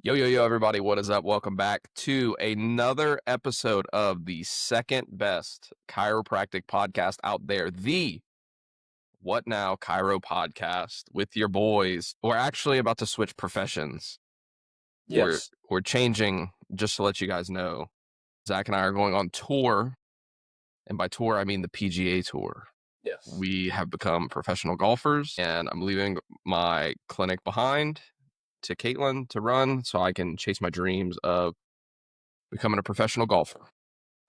Yo, everybody. What is up? Welcome back to another episode of the second best chiropractic podcast out there, the What Now Chiro podcast with your boys. We're actually about to switch professions. Yes. We're changing, just to let you guys know. Zach and I are going on tour. And by tour, I mean the PGA tour. Yes. We have become professional golfers, and I'm leaving my clinic behind to Caitlin to run so I can chase my dreams of becoming a professional golfer.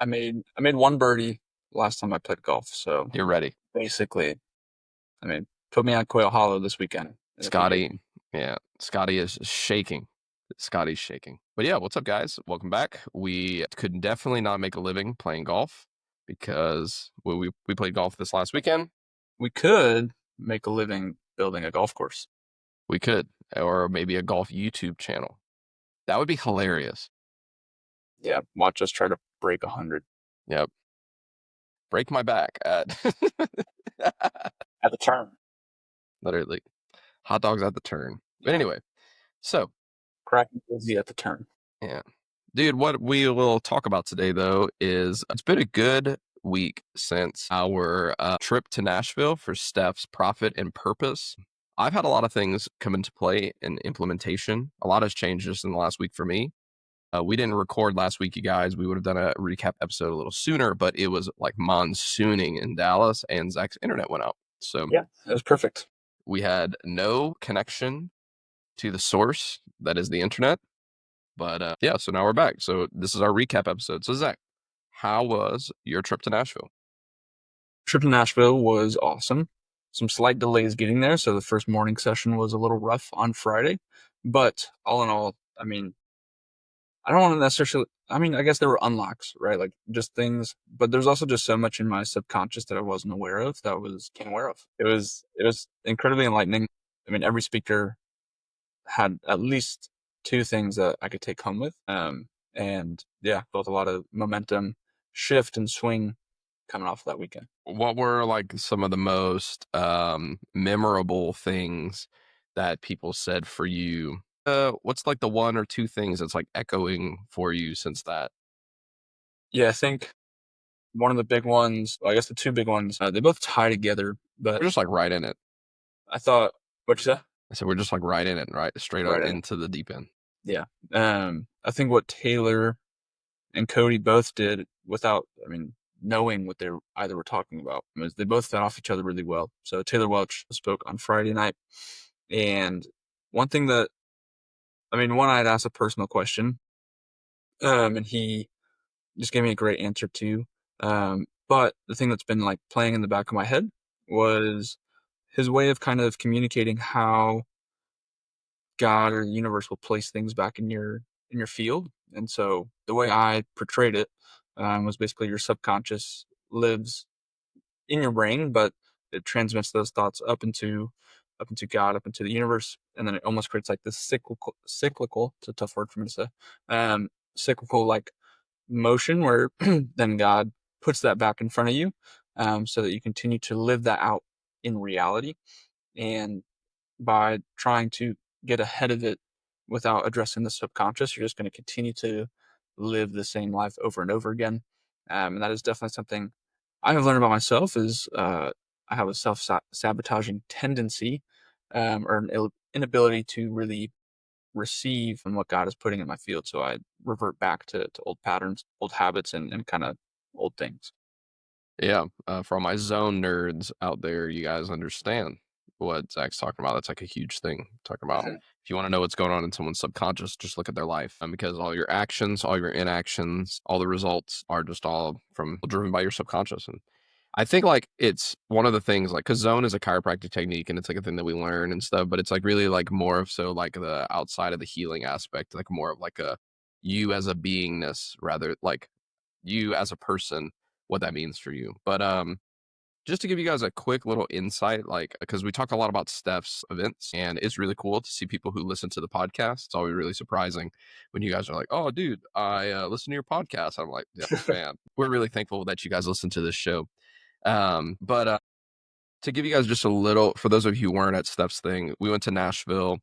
I made one birdie last time I played golf, so You're ready. basically, put me on Quail Hollow this weekend. Scotty is shaking. Scotty's shaking. But yeah, what's up, guys? Welcome back. We could definitely not make a living playing golf because we played golf this last weekend. We could make a living building a golf course. We could, or maybe a golf YouTube channel. That would be hilarious. Yeah, watch us try to break 100. Yep. Break my back at At the turn. literally hot dogs at the turn. But anyway, so Cracking busy at the turn. yeah. Dude, what we will talk about today, though, is it's been a good week since our trip to Nashville for Steph's Profit and Purpose. I've had a lot of things come into play in implementation. A lot has changed just in the last week for me. We didn't record last week, you guys. We would have done a recap episode a little sooner, but it was like monsooning in Dallas and Zach's internet went out. So yeah, it was perfect. We had no connection to the source, that is the internet. But yeah, so now we're back. So this is our recap episode. So Zach, how was your trip to Nashville? Trip to Nashville was awesome. Some slight delays getting there, so the first morning session was a little rough on Friday. But all in all, I don't want to necessarily, I guess there were unlocks, right? Like just things, but there's also just so much in my subconscious that I wasn't aware of that I wasn't aware of. It was incredibly enlightening. Every speaker had at least two things that I could take home with. And yeah, felt a lot of momentum shift and swing coming off of that weekend. What were like some of the most memorable things that people said for you? What's like the one or two things that's like echoing for you since that? Yeah, I think one of the big ones, I guess the two big ones, they both tie together, but We're just like right in it. I thought, what'd you say? I said we're just like right in it, right? Straight Right up in. into the deep end. Yeah. I think what Taylor and Cody both did without, knowing what they either were talking about, was they both fed off each other really well. So Taylor Welch spoke on Friday night, and one thing that, one, I had asked a personal question, and he just gave me a great answer too. But the thing that's been like playing in the back of my head was his way of kind of communicating how God or the universe will place things back in your field. And so the way I portrayed it was basically your subconscious lives in your brain, but it transmits those thoughts up into God, up into the universe, and then it almost creates like this cyclical. It's a tough word for me to say. Cyclical like motion where then God puts that back in front of you, so that you continue to live that out in reality. And by trying to get ahead of it without addressing the subconscious, you're just going to continue to live the same life over and over again. And that is definitely something I have learned about myself is I have a self-sabotaging tendency, or an inability to really receive from what God is putting in my field. So I revert back to old patterns, old habits, and kind of old things. Yeah, for all my zone nerds out there, you guys understand what Zach's talking about. That's like a huge thing. Talking about if you want to know what's going on in someone's subconscious, just look at their life, because all your actions, all your inactions, all the results are just all driven by your subconscious. And I think like it's one of the things like because zone is a chiropractic technique and it's like a thing that we learn and stuff, but it's like really like more of so like the outside of the healing aspect, like more of like a you as a beingness rather like you as a person, what that means for you. But just to give you guys a quick little insight, like because we talk a lot about Steph's events, and it's really cool to see people who listen to the podcast. It's always really surprising when you guys are like, "Oh, dude, I listen to your podcast." I'm like, "Yeah, fan." We're really thankful that you guys listen to this show. But to give you guys just a little, for those of you who weren't at Steph's thing, we went to Nashville.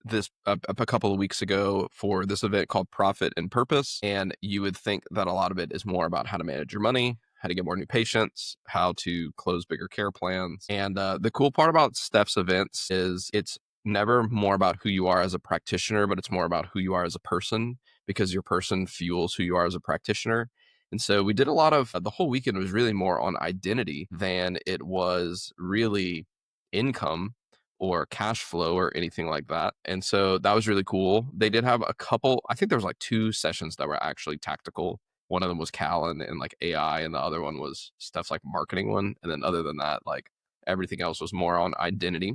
this a couple of weeks ago for this event called Profit and Purpose. And you would think that a lot of it is more about how to manage your money, how to get more new patients, how to close bigger care plans. And the cool part about Steph's events is it's never more about who you are as a practitioner, but it's more about who you are as a person, because your person fuels who you are as a practitioner. And so we did a lot of the whole weekend was really more on identity than it was really income or cash flow or anything like that. And so that was really cool. They did have a couple, I think there was like 2 sessions that were actually tactical. One of them was Cal and like AI, and the other one was stuff like marketing one. And then other than that, like everything else was more on identity.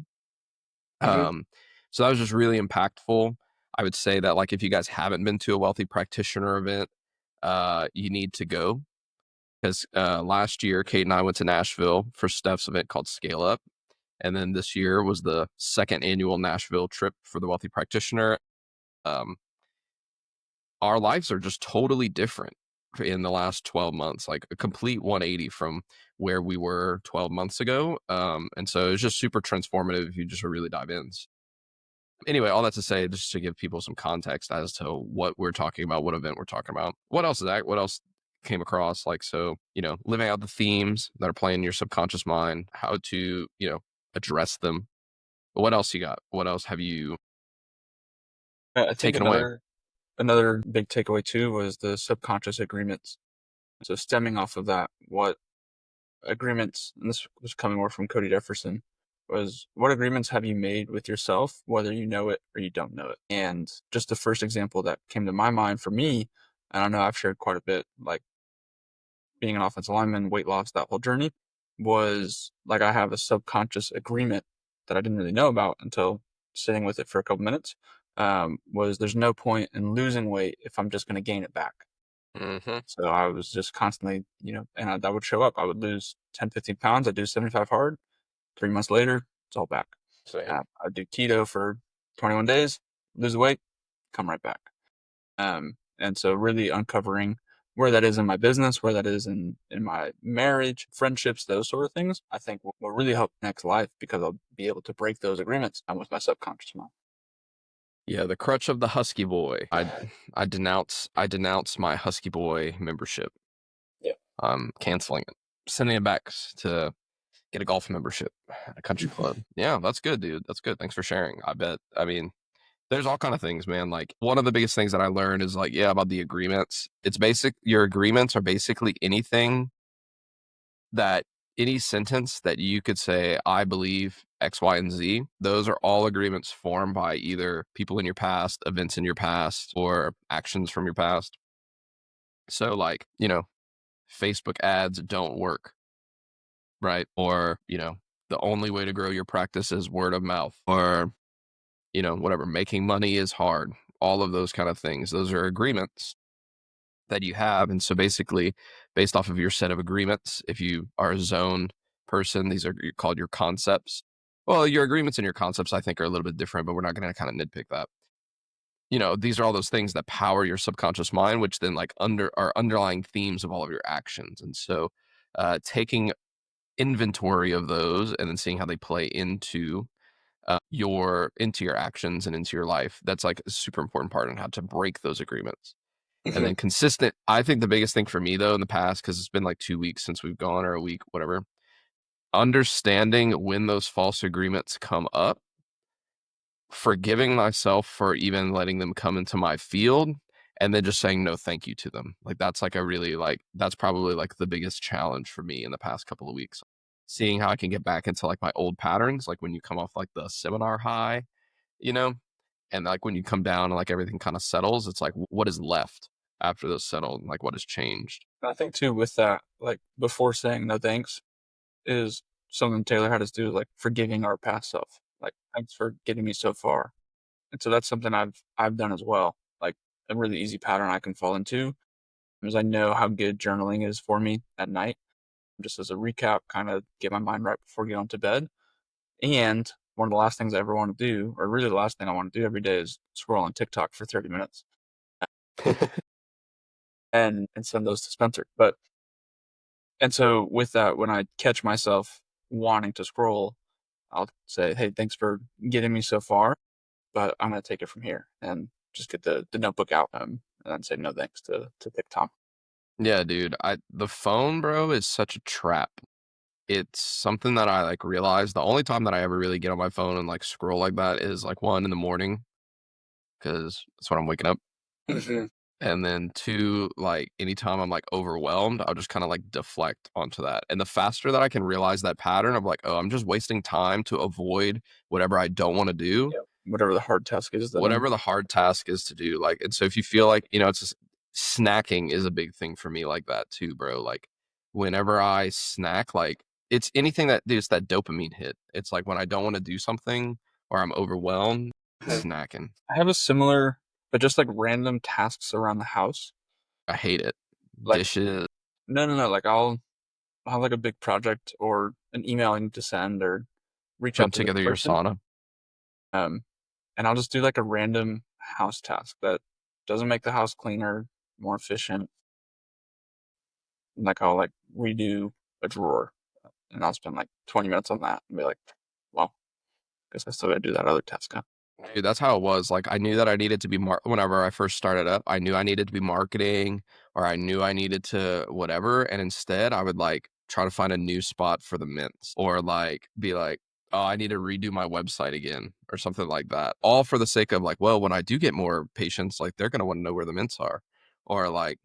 Hmm. Um, so that was just really impactful. I would say that like if you guys haven't been to a wealthy practitioner event, you need to go, because last year Kate and I went to Nashville for Steph's event called Scale Up. And then this year was the second annual Nashville trip for the wealthy practitioner. Um, our lives are just totally different in the last 12 months, like a complete 180 from where we were 12 months ago. And so it's just super transformative if you just really dive in. Anyway, all that to say, just to give people some context as to what we're talking about, what event we're talking about. What else is that? What else came across? Like, so, living out the themes that are playing in your subconscious mind, how to, address them. But what else you got? What else have you I think taken away? another big takeaway too was the subconscious agreements. So stemming off of that, what agreements, and this was coming more from Cody Jefferson, was what agreements have you made with yourself, whether you know it or you don't know it? And just the first example that came to my mind for me, and I know I've shared quite a bit, like being an offensive lineman, weight loss, that whole journey, was like I have a subconscious agreement that I didn't really know about until sitting with it for a couple minutes. Was there's no point in losing weight if I'm just going to gain it back. Mm-hmm. So I was just constantly, and that would show up. I would lose 10, 15 pounds. I'd do 75 hard. 3 months later, it's all back. Same. I'd do keto for 21 days, lose the weight, come right back. And so really uncovering where that is in my business, where that is in my marriage, friendships, those sort of things, I think will really help next life, because I'll be able to break those agreements with my subconscious mind. Yeah, the crutch of the Husky Boy. I denounce my Husky Boy membership. Yeah. I'm canceling it. Sending it back to get a golf membership at a country club. Yeah, that's good, dude. That's good. Thanks for sharing. I mean, there's all kind of things, man. Like one of the biggest things that I learned is like, yeah, about the agreements. It's basic. Your agreements are basically anything that any sentence that you could say, I believe X, Y, and Z, those are all agreements formed by either people in your past, events in your past, or actions from your past. So, like, Facebook ads don't work, right? Or, the only way to grow your practice is word of mouth, or, whatever, making money is hard. All of those kind of things. Those are agreements that you have. And so basically, based off of your set of agreements, if you are a zone person, these are called your concepts. Well, your agreements and your concepts, I think, are a little bit different, but we're not going to kind of nitpick that. These are all those things that power your subconscious mind, which then like are underlying themes of all of your actions. And so taking inventory of those and then seeing how they play into your actions and into your life, that's like a super important part on how to break those agreements. And then consistent. I think the biggest thing for me though in the past, because it's been like 2 weeks since we've gone, or a week, whatever, understanding when those false agreements come up, forgiving myself for even letting them come into my field, and then just saying no thank you to them. Like that's like a really like that's probably like the biggest challenge for me in the past couple of weeks. Seeing how I can get back into like my old patterns, like when you come off like the seminar high, you know, and like when you come down and like everything kind of settles, it's like what is left after those settled, like what has changed. I think too with that, like before saying no thanks, is something Taylor had us do, like forgiving our past self. Like, thanks for getting me so far. And so that's something I've done as well. Like a really easy pattern I can fall into is I know how good journaling is for me at night. Just as a recap, kind of get my mind right before going to bed. And one of the last things I ever want to do, or really the last thing I want to do every day, is scroll on TikTok for 30 minutes and send those to Spencer. And so with that, when I catch myself wanting to scroll, I'll say, hey, thanks for getting me so far. but I'm going to take it from here and just get the notebook out, and then say no thanks to pick Tom. Yeah, dude. The phone, bro, is such a trap. It's something that I like realized the only time that I ever really get on my phone and like scroll like that is like one in the morning because that's when I'm waking up. Mm-hmm. And then two, like anytime I'm like overwhelmed, I'll just kind of like deflect onto that. And the faster that I can realize that pattern of like, oh, I'm just wasting time to avoid whatever I don't want to do, Yeah. Whatever the hard task is that I'm. whatever the hard task is to do. Like, and so if you feel like, it's just, snacking is a big thing for me like that too, bro. Like whenever I snack, like it's anything that is that dopamine hit. It's like when I don't want to do something or I'm overwhelmed, Mhm. snacking. I have a similar, but just like random tasks around the house. I hate it. Like, Dishes, no. Like I'll have like a big project or an email I need to send or reach putting out to this together your person. sauna. Um, and I'll just do like a random house task that doesn't make the house cleaner, more efficient. Like I'll like redo a drawer, and I'll spend like 20 minutes on that and be like, well, guess I still gotta do that other task, huh? Dude, that's how it was. Like I knew that I needed to be whenever I first started up, I knew I needed to be marketing or I knew I needed to whatever. And instead I would like try to find a new spot for the mints or like be like, oh, I need to redo my website again or something like that. All for the sake of like, well, when I do get more patients, like they're gonna want to know where the mints are. Or like,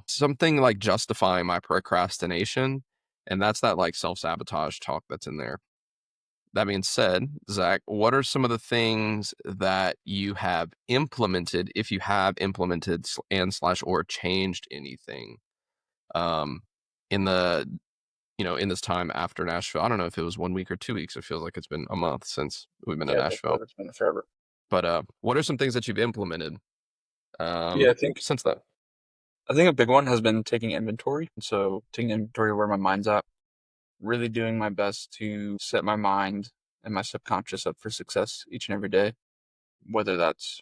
something like justifying my procrastination. And that's that like self-sabotage talk that's in there. That being said, Zach, what are some of the things that you have implemented, if you have implemented and slash or changed anything, um, in the in this time after Nashville? I don't know if it was 1 week or 2 weeks. It feels like it's been a month since we've been in Yeah, I feel Nashville. like it's been forever. But what are some things that you've implemented Yeah, since then? I think a big one has been taking inventory. So taking inventory of where my mind's at, really doing my best to set my mind and my subconscious up for success each and every day, whether that's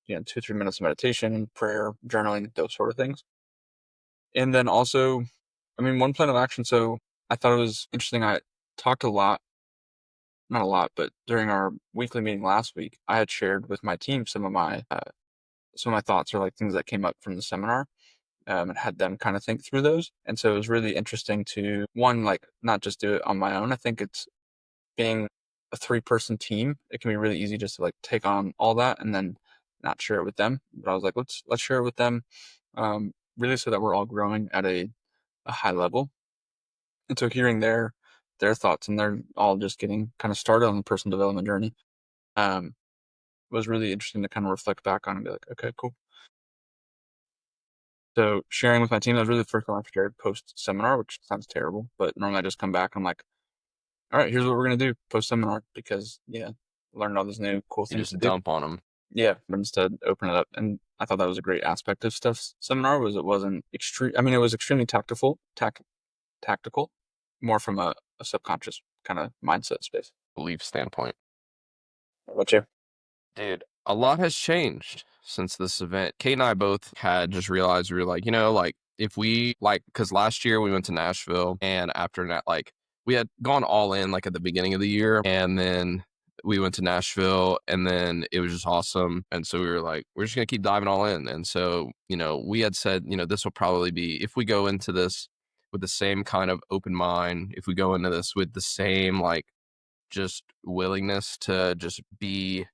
2 or 3 minutes of meditation, prayer, journaling, those sort of things. And then also, I mean, one plan of action. So I thought it was interesting. I talked a lot, not a lot, but during our weekly meeting last week, I had shared with my team some of my thoughts or like things that came up from the seminar, and had them kind of think through those. And so it was really interesting to one, like not just do it on my own. I think it's being a 3-person team. It can be really easy just to like take on all that and then not share it with them. But I was like, let's share it with them, really, so that we're all growing at a high level. And so hearing their thoughts, and they're all just getting kind of started on the personal development journey, um, was really interesting to kind of reflect back on and be like, okay, cool. So sharing with my team, that was really the first time I've shared post seminar, which sounds terrible, but normally I just come back and I'm like, all right, here's what we're gonna do post seminar because learned all these new cool You things to just do. dump on them. Yeah, but instead open it up, and I thought that was a great aspect of stuff. Seminar was it wasn't extreme. I mean, it was extremely tactical, more from a subconscious kind of mindset space. Belief standpoint. What about you? Dude, a lot has changed since this event. Kate and I both had just realized we were like, like if we like, because last year we went to Nashville and after that, like we had gone all in like at the beginning of the year and then we went to Nashville and then it was just awesome. And so we were like, we're just going to keep diving all in. And so, we had said, this will probably be, if we go into this with the same kind of open mind, if we go into this with the same like just willingness to just be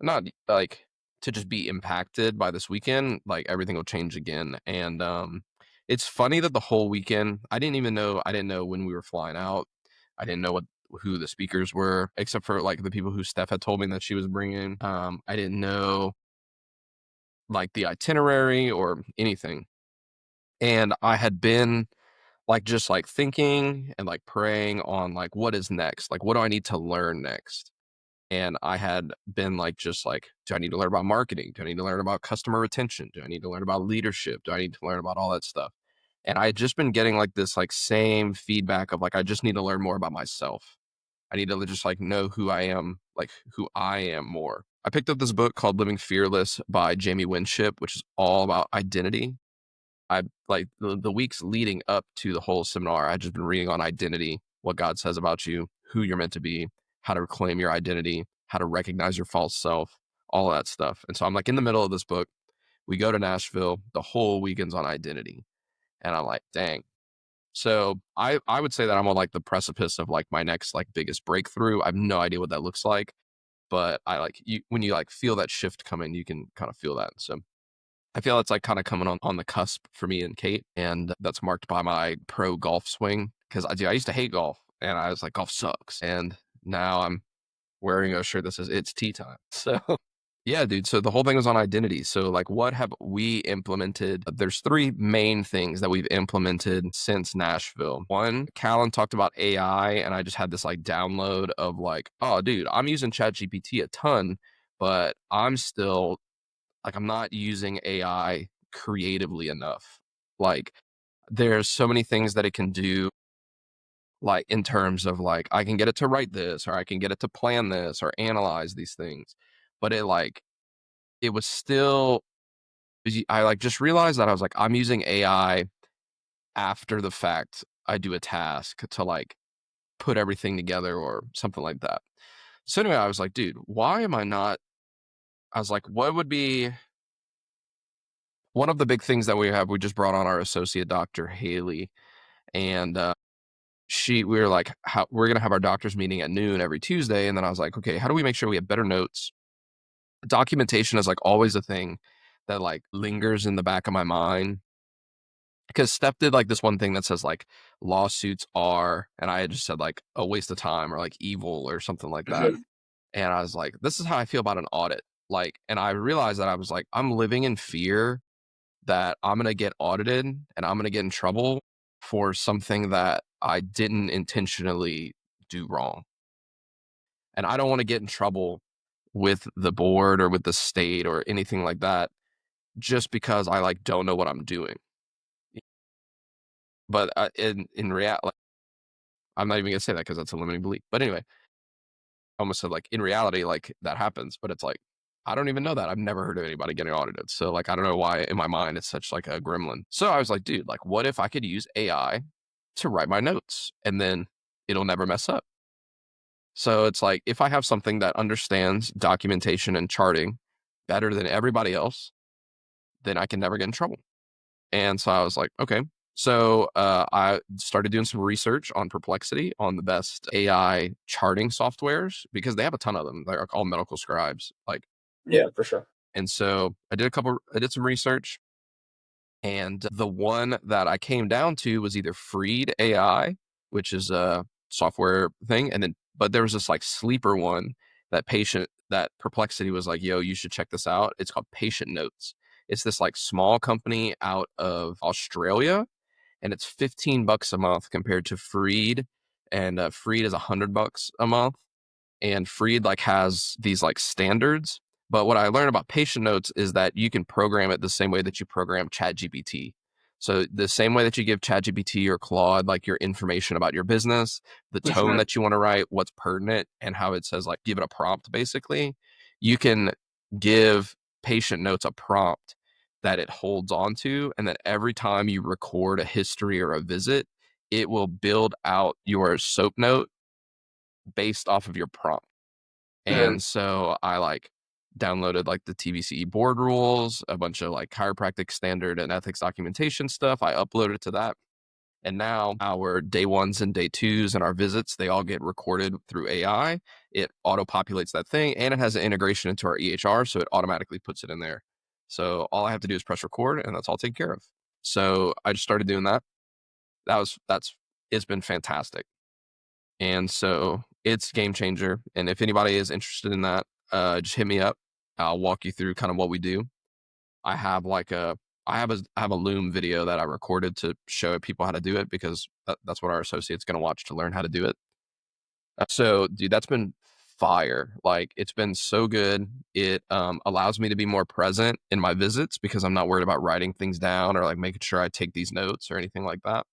not like to just be impacted by this weekend, like everything will change again. And it's funny that the whole weekend, I didn't know when we were flying out. I didn't know who the speakers were, except for like the people who Steph had told me that she was bringing. I didn't know like the itinerary or anything. And I had been like just like thinking and like praying on like what is next? Like what do I need to learn next? And I had been like, just like, do I need to learn about marketing? Do I need to learn about customer retention? Do I need to learn about leadership? Do I need to learn about all that stuff? And I had just been getting like this like same feedback of like, I just need to learn more about myself. I need to just like know who I am, like who I am more. I picked up this book called Living Fearless by Jamie Winship, which is all about identity. I like the weeks leading up to the whole seminar, I just been reading on identity, what God says about you, who you're meant to be, how to reclaim your identity, how to recognize your false self, all of that stuff. And so I'm like in the middle of this book. We go to Nashville. The whole weekend's on identity. And I'm like, dang. So I would say that I'm on like the precipice of like my next like biggest breakthrough. I have no idea what that looks like, but I like you when you like feel that shift coming, you can kind of feel that. So I feel it's like kind of coming on the cusp for me and Kate, and that's marked by my pro golf swing because I used to hate golf, and I was like golf sucks, and now I'm wearing a shirt that says it's tea time. So yeah, dude. So the whole thing was on identity. So like what have we implemented? There's three main things that we've implemented since Nashville. One, Callan talked about AI, and I just had this like download of like, oh dude, I'm using ChatGPT a ton, but I'm still like I'm not using AI creatively enough. Like there's so many things that it can do, like in terms of like I can get it to write this, or I can get it to plan this or analyze these things. But it was still I like just realized that I was like, I'm using AI after the fact. I do a task to like put everything together or something like that. So anyway, I was like, dude, why am I not? I was like, what would be one of the big things that we have? We just brought on our associate doctor, Haley, and we were like, how we're gonna have our doctor's meeting at noon every Tuesday. And then I was like, okay, how do we make sure we have better notes? Documentation is like always a thing that like lingers in the back of my mind because Steph did like this one thing that says like lawsuits are, and I had just said like a waste of time or like evil or something like that. And I was like, this is how I feel about an audit. Like, and I realized that I was like, I'm living in fear that I'm going to get audited and I'm going to get in trouble for something that I didn't intentionally do wrong. And I don't want to get in trouble with the board or with the state or anything like that just because I like don't know what I'm doing. But in reality, like, I'm not even gonna say that because that's a limiting belief. But anyway, I almost said like in reality, like that happens, but it's like I don't even know that. I've never heard of anybody getting audited. So like I don't know why in my mind it's such like a gremlin. So I was like, dude, like what if I could use AI to write my notes and then it'll never mess up? So it's like if I have something that understands documentation and charting better than everybody else, then I can never get in trouble. And so I was like, okay. So I started doing some research on Perplexity on the best AI charting softwares because they have a ton of them. They're all medical scribes. Like, Yeah, for sure. and so I did some research, and the one that I came down to was either Freed AI, which is a software thing, and then but there was this like sleeper one that Perplexity was like, yo, you should check this out. It's called Patient Notes. It's this like small company out of Australia, and it's $15 a month compared to Freed, and Freed is $100 a month, and Freed like has these like standards. But what I learned about patient notes is that you can program it the same way that you program ChatGPT. So the same way that you give ChatGPT or Claude like your information about your business, the tone that you want to write, what's pertinent, and how it says like give it a prompt basically, you can give patient notes a prompt that it holds on to, and then every time you record a history or a visit, it will build out your soap note based off of your prompt. And so I like downloaded like the TVCE board rules, a bunch of like chiropractic standard and ethics documentation stuff. I uploaded to that. And now our day ones and day twos and our visits, they all get recorded through AI. It auto populates that thing, and it has an integration into our EHR. So it automatically puts it in there. So all I have to do is press record, and that's all taken care of. So I just started doing that. It's been fantastic. And so it's game changer. And if anybody is interested in that, just hit me up. I'll walk you through kind of what we do. I have like I have a Loom video that I recorded to show people how to do it because that's what our associate's going to watch to learn how to do it. So dude, that's been fire. Like it's been so good. It allows me to be more present in my visits because I'm not worried about writing things down or like making sure I take these notes or anything like that.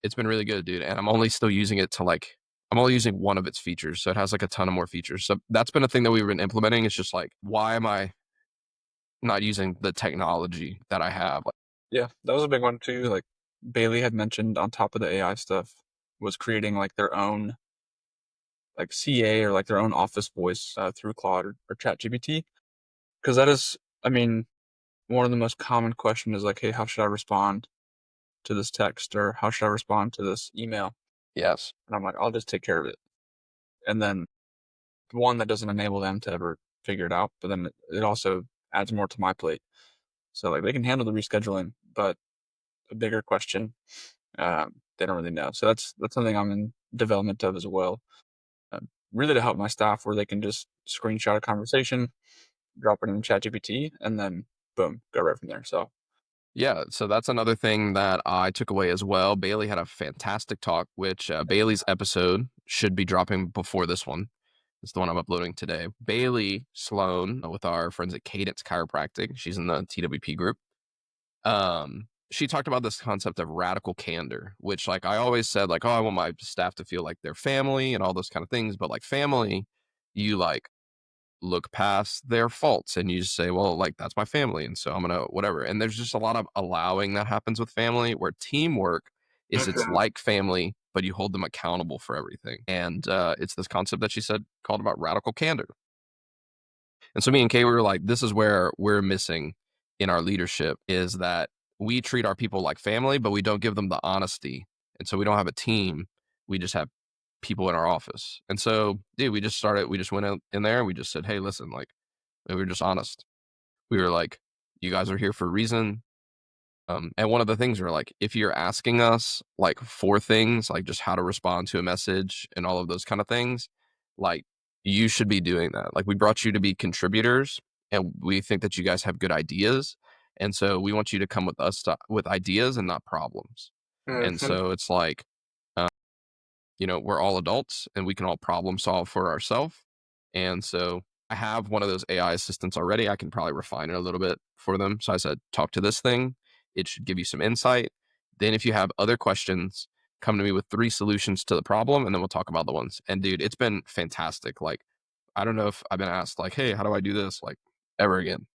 It's been really good, dude. And I'm only still using it to like, I'm only using one of its features. So it has like a ton of more features. So that's been a thing that we've been implementing. It's just like, why am I not using the technology that I have? Yeah, that was a big one too. Like Bailey had mentioned on top of the AI stuff was creating like their own like CA or like their own office voice through Claude or ChatGPT, because that is, I mean, one of the most common questions is like, hey, how should I respond to this text, or how should I respond to this email? Yes. And I'm like, I'll just take care of it. And then one, that doesn't enable them to ever figure it out, but then it also adds more to my plate. So like they can handle the rescheduling, but a bigger question, they don't really know. So that's something I'm in development of as well. Really to help my staff, where they can just screenshot a conversation, drop it in ChatGPT, and then boom, go right from there. So Yeah, so that's another thing that I took away as well. Bailey had a fantastic talk, which Bailey's episode should be dropping before this one. It's the one I'm uploading today. Bailey Sloan with our friends at Cadence Chiropractic. She's in the TWP group. She talked about this concept of radical candor, which like I always said, like, oh, I want my staff to feel like they're family and all those kind of things. But like family, you like look past their faults and you just say, well, like that's my family. And so I'm gonna whatever. And there's just a lot of allowing that happens with family, where teamwork is it's like family, but you hold them accountable for everything. And it's this concept that she said called about radical candor. And so me and Kay, we were like, this is where we're missing in our leadership, is that we treat our people like family, but we don't give them the honesty. And so we don't have a team. We just have people in our office. And so, dude, we just went in there and we just said, hey, listen, like, we were just honest. We were like, you guys are here for a reason. And one of the things we're like, if you're asking us like for things, like just how to respond to a message and all of those kind of things, like you should be doing that. Like we brought you to be contributors, and we think that you guys have good ideas. And so we want you to come with us with ideas and not problems. And Mhm. so it's like, we're all adults and we can all problem solve for ourselves. And so I have one of those AI assistants already. I can probably refine it a little bit for them. So I said, talk to this thing. It should give you some insight. Then if you have other questions, come to me with 3 solutions to the problem, and then we'll talk about the ones. And dude, it's been fantastic. Like, I don't know if I've been asked like, hey, how do I do this? Like ever again,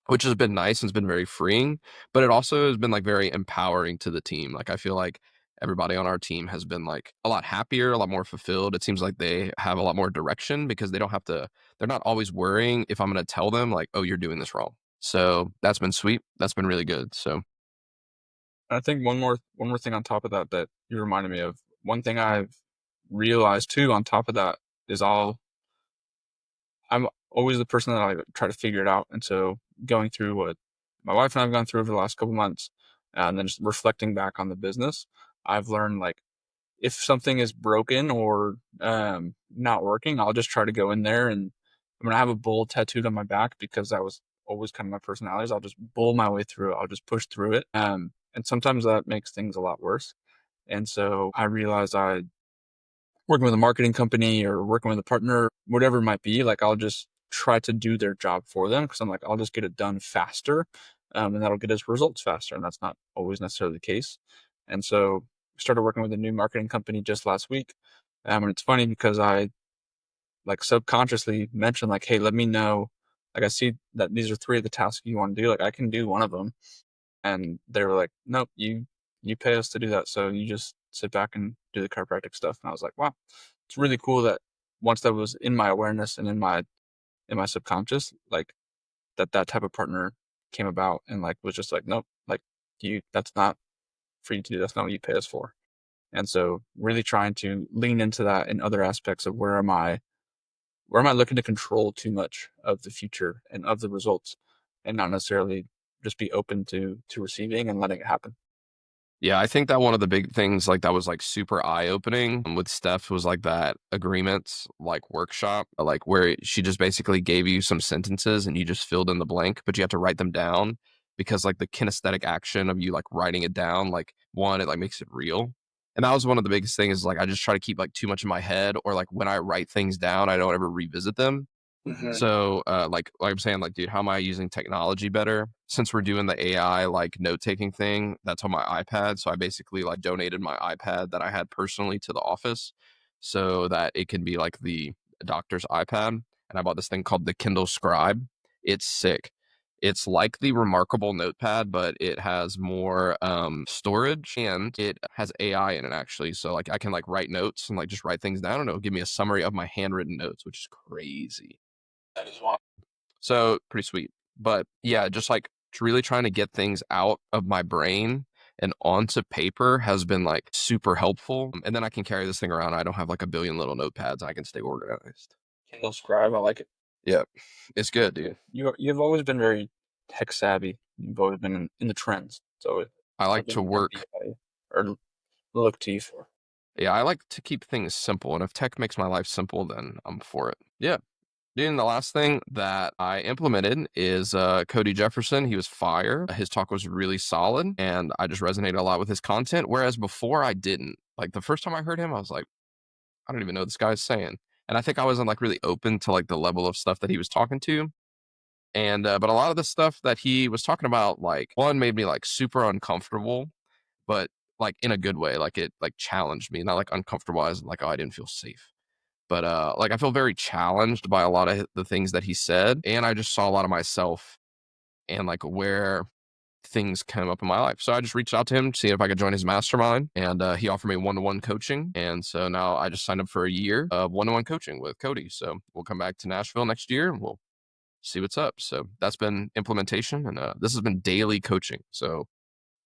which has been nice and has been very freeing, but it also has been like very empowering to the team. Like I feel like everybody on our team has been like a lot happier, a lot more fulfilled. It seems like they have a lot more direction because they don't have to, they're not always worrying if I'm going to tell them like, oh, you're doing this wrong. So that's been sweet. That's been really good. So I think one more thing on top of that that you reminded me of. One thing I've realized too on top of that is I'm always the person that I try to figure it out. And so going through what my wife and I've gone through over the last couple months, and then just reflecting back on the business, I've learned like if something is broken or not working, I'll just try to go in there, and I'm gonna have a bull tattooed on my back because that was always kind of my personality. Is I'll just bull my way through it. I'll just push through it. And sometimes that makes things a lot worse. And so I realized I working with a marketing company or working with a partner, whatever it might be, like I'll just try to do their job for them because I'm like, I'll just get it done faster, and that'll get us results faster. And that's not always necessarily the case. And so started working with a new marketing company just last week. And it's funny because I like subconsciously mentioned like, hey, let me know. Like I see that these are 3 of the tasks you want to do. Like I can do one of them. And they were like, nope, you pay us to do that. So you just sit back and do the chiropractic stuff. And I was like, wow, it's really cool that once that was in my awareness and in my subconscious, like that type of partner came about and like was just like, nope, like that's not for you to do. That's not what you pay us for. And so really trying to lean into that in other aspects of where am I looking to control too much of the future and of the results, and not necessarily just be open to receiving and letting it happen. yeah, I think that one of the big things like that was like super eye-opening with Steph was like that agreements like workshop, like where she just basically gave you some sentences and you just filled in the blank, but you have to write them down because like the kinesthetic action of you like writing it down, like one, it like makes it real. And that was one of the biggest things is like I just try to keep like too much in my head, or like when I write things down, I don't ever revisit them. Mhm. So, like I'm saying, like, dude, how am I using technology better? Since we're doing the AI like note taking thing, that's on my iPad. So I basically like donated my iPad that I had personally to the office, so that it can be like the doctor's iPad. And I bought this thing called the Kindle Scribe. It's sick. It's like the Remarkable Notepad, but it has more storage, and it has AI in it actually. So like I can like write notes and like just write things down, and it'll give me a summary of my handwritten notes, which is crazy. That is wild. So pretty sweet. But yeah, just like really trying to get things out of my brain and onto paper has been like super helpful. And then I can carry this thing around. I don't have like a billion little notepads. I can stay organized. Kindle Scribe, I like it. Yeah, it's good, dude. You've always been very tech savvy. You've always been in the trends. So I like something to you can be work. or look to you for. Yeah, I like to keep things simple. And if tech makes my life simple, then I'm for it. Yeah. Dude, and the last thing that I implemented is Cody Jefferson. He was fire. His talk was really solid, and I just resonated a lot with his content. Whereas before I didn't. Like the first time I heard him, I was like, I don't even know what this guy's saying. And I think I wasn't like really open to like the level of stuff that he was talking to. And but a lot of the stuff that he was talking about, like one made me like super uncomfortable, but like in a good way. Like it like challenged me, not like uncomfortable as like, oh, I didn't feel safe. But like I feel very challenged by a lot of the things that he said, and I just saw a lot of myself and like where things came up in my life. So I just reached out to him to see if I could join his mastermind, and he offered me one-to-one coaching. And so now I just signed up for a year of one-to-one coaching with Cody. So we'll come back to Nashville next year and we'll see what's up. So that's been implementation, and this has been daily coaching. So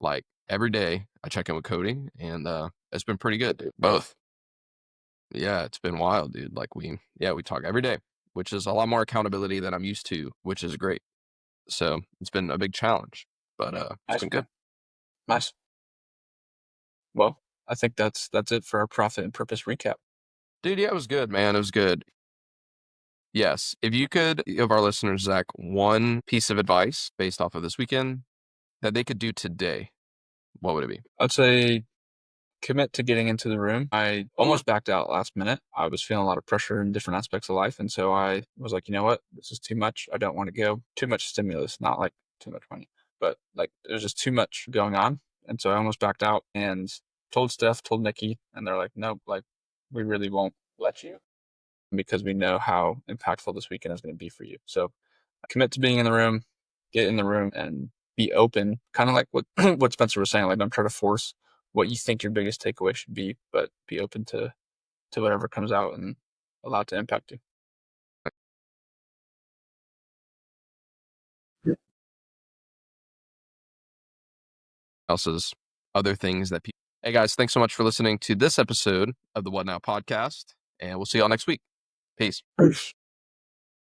like every day I check in with Cody, and it's been pretty good, dude. Both. Yeah, it's been wild, dude. Like we talk every day, which is a lot more accountability than I'm used to, which is great. So it's been a big challenge, but it's Nice, been good. man. Nice. Well, I think that's it for our profit and purpose recap. Dude, yeah, it was good, man. It was good. Yes. If you could give our listeners, Zach, one piece of advice based off of this weekend that they could do today, what would it be? I'd say commit to getting into the room. I almost backed out last minute. I was feeling a lot of pressure in different aspects of life. And so I was like, you know what? This is too much. I don't want to go. Too much stimulus, not like too much money, but like there's just too much going on. And so I almost backed out and told Steph, told Nikki, and they're like, nope, like we really won't let you because we know how impactful this weekend is going to be for you. So commit to being in the room, get in the room and be open, kind of like what, what Spencer was saying. Like don't try to force what you think your biggest takeaway should be, but be open to whatever comes out and allow it to impact you. Else's other things that people. Hey guys, thanks so much for listening to this episode of the What Now podcast, and we'll see y'all next week. Peace. Peace.